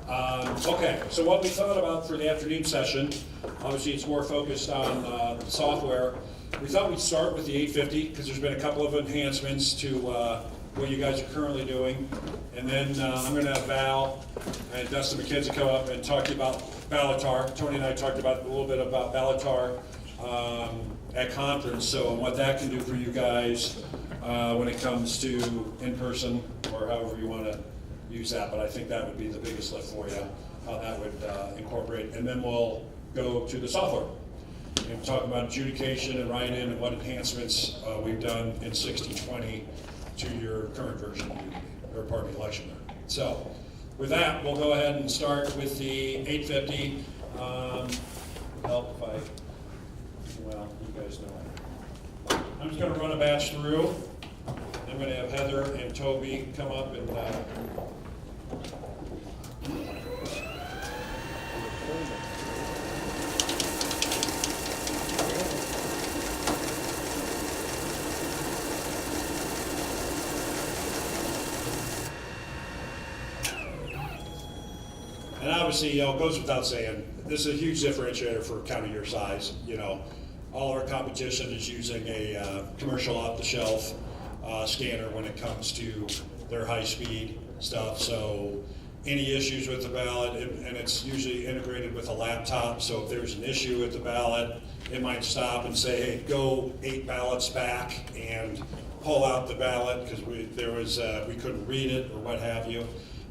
Okay, so what we thought about for the afternoon session, obviously it's more focused on the software. We thought we'd start with the 850 because there's been a couple of enhancements to what you guys are currently doing. And then I'm going to have Val and Dustin McKenzie come up and talk to you about Balatar. Tony and I talked about a little bit about Balatar at conference, so what that can do for you guys when it comes to in-person or however you want to use that, but I think that would be the biggest lift for you, how that would incorporate. And then we'll go to the software and talk about adjudication and write-in and what enhancements we've done in 1620 to your current version of your party election. So with that, we'll go ahead and start with the 850. Help if well, you guys know. I'm just going to run a batch through. I'm going to have Heather and Toby come up and and obviously, it goes without saying, this is a huge differentiator for a county your size. All our competition is using a commercial off-the-shelf scanner when it comes to their high-speed stuff. So any issues with the ballot, and it's usually integrated with a laptop, so if there's an issue with the ballot, it might stop and say, hey, go 8 ballots back and pull out the ballot because we couldn't read it or what have you,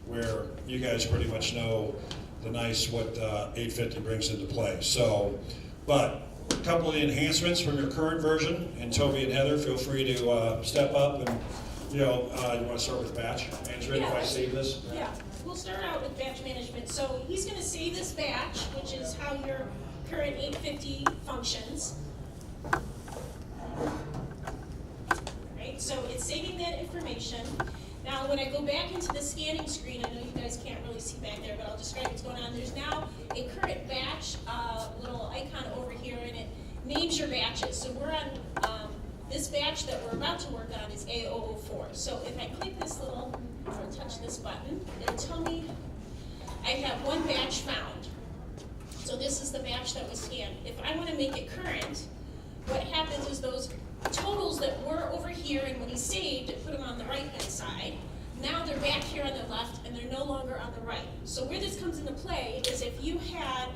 where you guys pretty much know what 850 brings into play. So, but a couple of the enhancements from your current version, and Toby and Heather, feel free to step up and, you want to start with batch management if I save this? Yeah, we'll start out with batch management. So he's going to save this batch, which is how your current 850 functions. Right, so it's saving that information. Now, when I go back into the scanning screen, I know you guys can't really see back there, but I'll describe what's going on. There's now a current batch little icon over here, and it names your batches. So we're on this batch that we're about to work on is A004. So if I click this little, or touch this button, it'll tell me I have one batch found. So this is the batch that was scanned. If I want to make it current, what happens is those totals that were over here, and when he saved it, put them on the right-hand side. Now they're back here on the left, and they're no longer on the right. So where this comes into play is if you had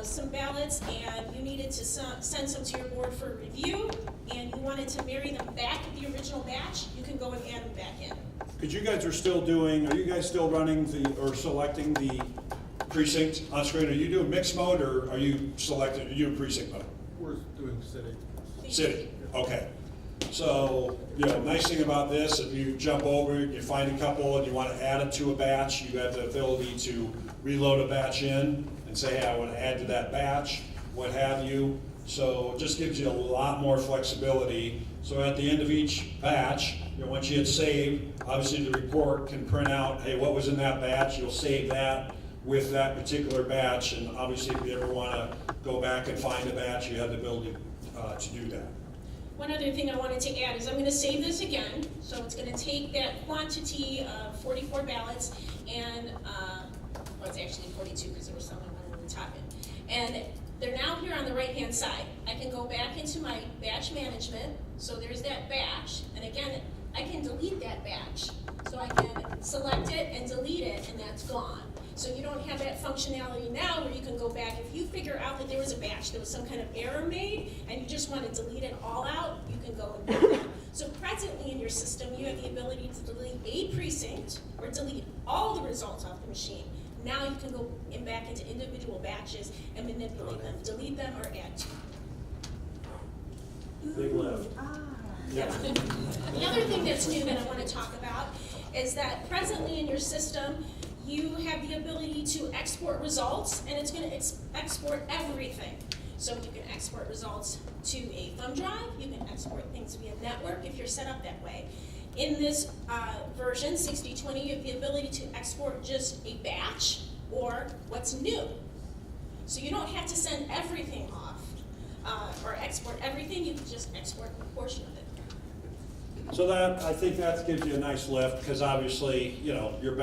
some ballots and you needed to send some to your board for review, and you wanted to marry them back to the original batch, you can go and add them back in. Because you guys are still running or selecting the precinct on screen? Are you doing mixed mode, or are you doing precinct mode? We're doing city. City, okay. So, nice thing about this, if you jump over, you find a couple and you want to add it to a batch, you have the ability to reload a batch in and say, hey, I want to add to that batch, what have you. So it just gives you a lot more flexibility. So at the end of each batch, once you hit save, obviously the report can print out, hey, what was in that batch? You'll save that with that particular batch, and obviously if you ever want to go back and find a batch, you have the ability to do that. One other thing I wanted to add is I'm going to save this again. So it's going to take that quantity of 44 ballots and, well, it's actually 42 because there was some on the top end. And they're now here on the right-hand side. I can go back into my batch management. So there's that batch. And again, I can delete that batch. So I can select it and delete it, and that's gone. So you don't have that functionality now where you can go back. If you figure out that there was a batch, there was some kind of error made, and you just want to delete it all out, you can go and do that. So presently in your system, you have the ability to delete a precinct or delete all the results off the machine. Now you can go back into individual batches and manipulate them, delete them, or add to. Big lift. Yeah. The other thing that's new that I want to talk about is that presently in your system, you have the ability to export results, and it's going to export everything. So you can export results to a thumb drive, you can export things via network if you're set up that way. In this version, 6020, you have the ability to export just a batch or what's new. So you don't have to send everything off or export everything, you can just export a portion of it. So that, I think that gives you a nice lift, because obviously, your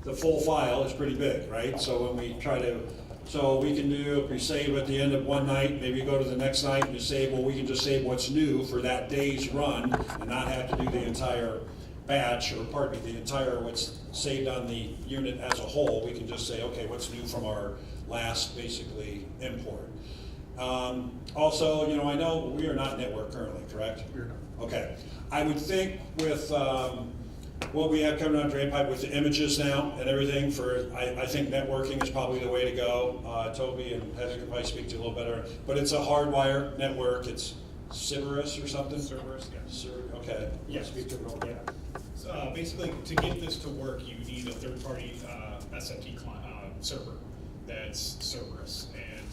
the full file is pretty big, right? So when we try to, so we can do, if we save at the end of one night, maybe go to the next night and just say, well, we can just save what's new for that day's run and not have to do the entire batch, or pardon me, the entire what's saved on the unit as a whole. We can just say, okay, what's new from our last, basically, import. Also, you know, I know we are not network currently, correct? We're not. Okay. I would think with what we have coming on drain pipe with the images now and everything for, I think networking is probably the way to go. Toby and Heather can probably speak to you a little better, but it's a hardwire network. It's Cerberus or something? Cerberus, yes. Okay. Yes. Speak to it a little bit. So, basically, to get this to work, you need a third-party SFT server that's Cerberus, and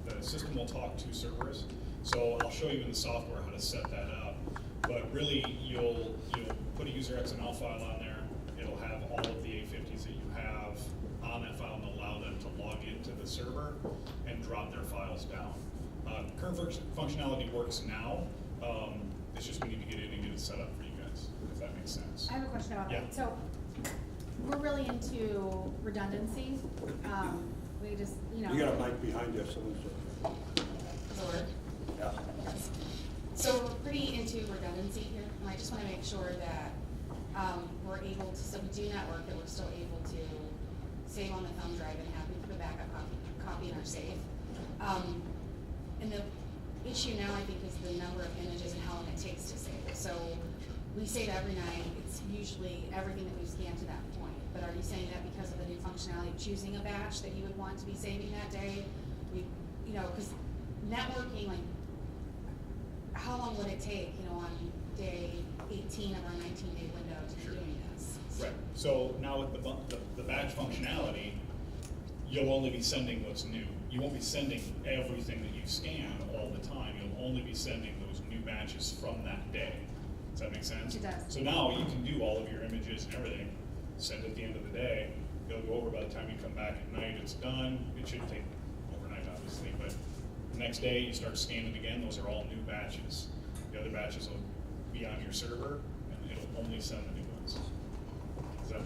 the system will talk to Cerberus. So I'll show you in the software how to set that up. But really, you'll put a user XML file on there. It'll have all of the 850s that you have on that file and allow them to log into the server and drop their files down. Current functionality works now. It's just we need to get in and get it set up for you guys, if that makes sense. I have a question about Yeah. that. So we're really into redundancy. We just, you know. You got a mic behind you, so. Does it work? Yeah. So we're pretty into redundancy here, and I just want to make sure that we're able to, so we do network, that we're still able to save on the thumb drive and have it for the backup copy in our safe. And the issue now, I think, is the number of images and how long it takes to save. So we save every night. It's usually everything that we've scanned to that point. But are you saying that because of the new functionality of choosing a batch that you would want to be saving that day? You know, because networking, like, how long would it take, you know, on day 18 of our 19-day window to be doing this? Right. So now with the batch functionality, you'll only be sending what's new. You won't be sending everything that you scan all the time. You'll only be sending those new batches from that day. Does that make sense? It does. So now you can do all of your images and everything, send at the end of the day. It'll go over by the time you come back at night. It's done. It shouldn't take overnight, obviously, but the next day you start scanning again. Those are all new batches. The other batches will be on your server, and it'll only send the new ones. Does that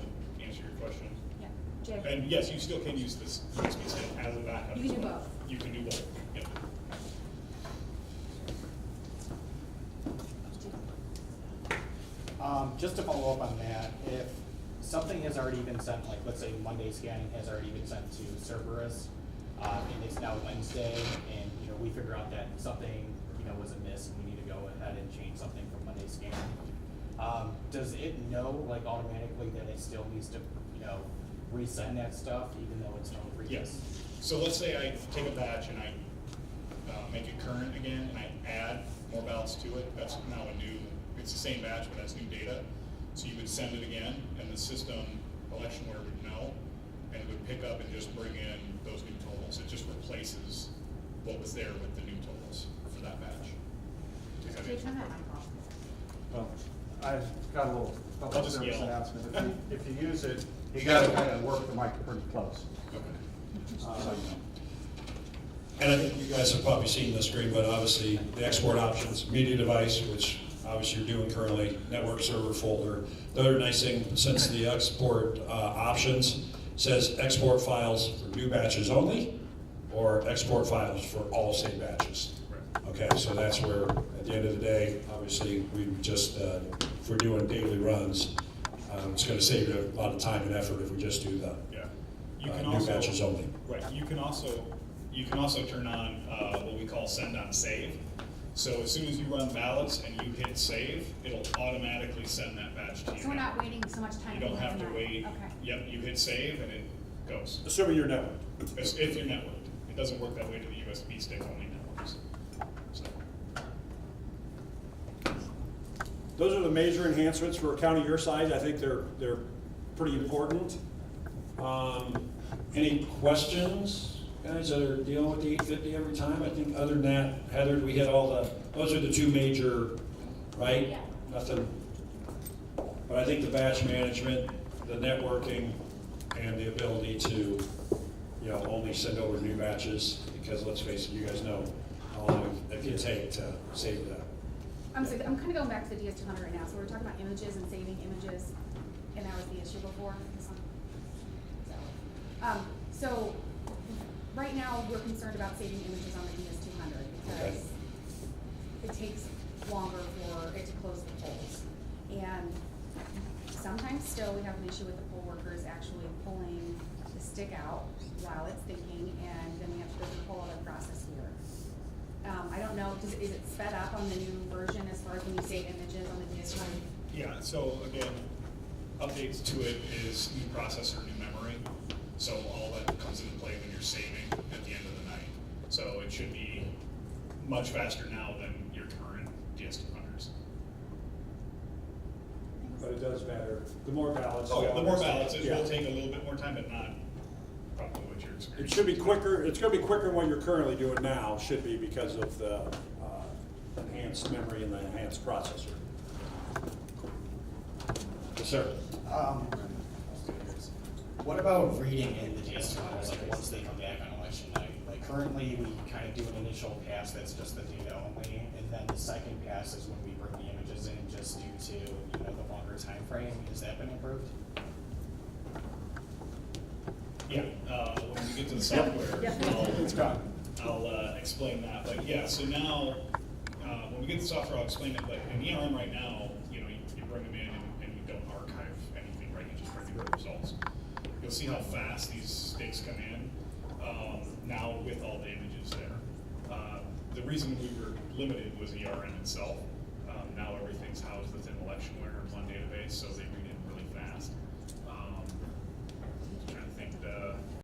answer your question? Yeah. Jay? And yes, you still can use this USB stick as a backup. You can as do well. both. You can do both, yep. Just to follow up on that, if something has already been sent, like let's say Monday scanning has already been sent to Cerberus, and it's now Wednesday, and you know we figure out that something was amiss, and we need to go ahead and change something from Monday scanning. Does it know like automatically that it still needs to resend that stuff even though it's no previous? Yes. So let's say I take a batch and I make it current again, and I add more ballots to it. That's now a new. It's the same batch, but that's new data. So you would send it again, and the system electionware would know, and it would pick up and just bring in those new totals. It just replaces what was there with the new totals for that batch. Does that Jay, make turn sense? that mic off. Well, I've got a little I'll public just service yell. announcement. If you use it, you gotta kind of work the mic pretty close. Okay. So you know. And I think you guys have probably seen the screen, but obviously the export options, media device, which obviously you're doing currently, network server folder. The other nice thing, since the export options says export files for new batches only, or export files for all saved batches. Right. Okay, so that's where, at the end of the day, obviously, we just, if we're doing daily runs, it's gonna save you a lot of time and effort if we just do the Yeah. You can new also, batches only. right. You can also turn on what we call send on save. So as soon as you run ballots and you hit save, it'll automatically send that batch to you. So we're not waiting so much time. You don't have to overnight. wait. Okay. Yep, you hit save and it goes. Assuming you're networked. If you're networked. It doesn't work that way to the USB stick only networks. So, Those are the major enhancements for a county your size. I think they're pretty important. Any questions, guys, that are dealing with the 850 every time? I think other than that, Heather, we hit those are the two major, right? Yeah. Nothing. But I think the batch management, the networking, and the ability to, only send over new batches, because let's face it, you guys know how long it can take to save that. I'm kind of going back to the DS200 right now. So we're talking about images and saving images, and that was the issue before. So, right now, we're concerned about saving images on the DS200 because it takes longer for it to close the polls. And sometimes still, we have an issue with the poll workers actually pulling the stick out while it's thinking, and then we have to go through a whole other process here. I don't know, is it sped up on the new version as far as when you save images on the DS200? Yeah, so again, updates to it is new processor, new memory. So all that comes into play when you're saving at the end of the night. So it should be much faster now than your current DS200s. But it does matter, the more ballots. Oh, the more ballots, it Yeah. will take a little bit more time, but not probably what you're experiencing. It should be quicker, it's gonna be quicker than what you're currently doing now, should be because of the enhanced memory and the enhanced processor. Yes, sir. What about reading in the DS200s, like once they come back on election night? Like currently, we kind of do an initial pass that's just the data only, and then the second pass is when we bring the images in just due to, you know, the longer time frame. Has that been improved? Yeah, when we get to the software, It's gone. I'll explain that. But yeah, so now, when we get to the software, I'll explain it. Like in ERM right now, you know, you bring them in and you don't archive anything, right? You just bring the results. You'll see how fast these sticks come in now with all the images there. The reason we were limited was ERM itself. Now everything's housed within electionware and one database, so they read it really fast.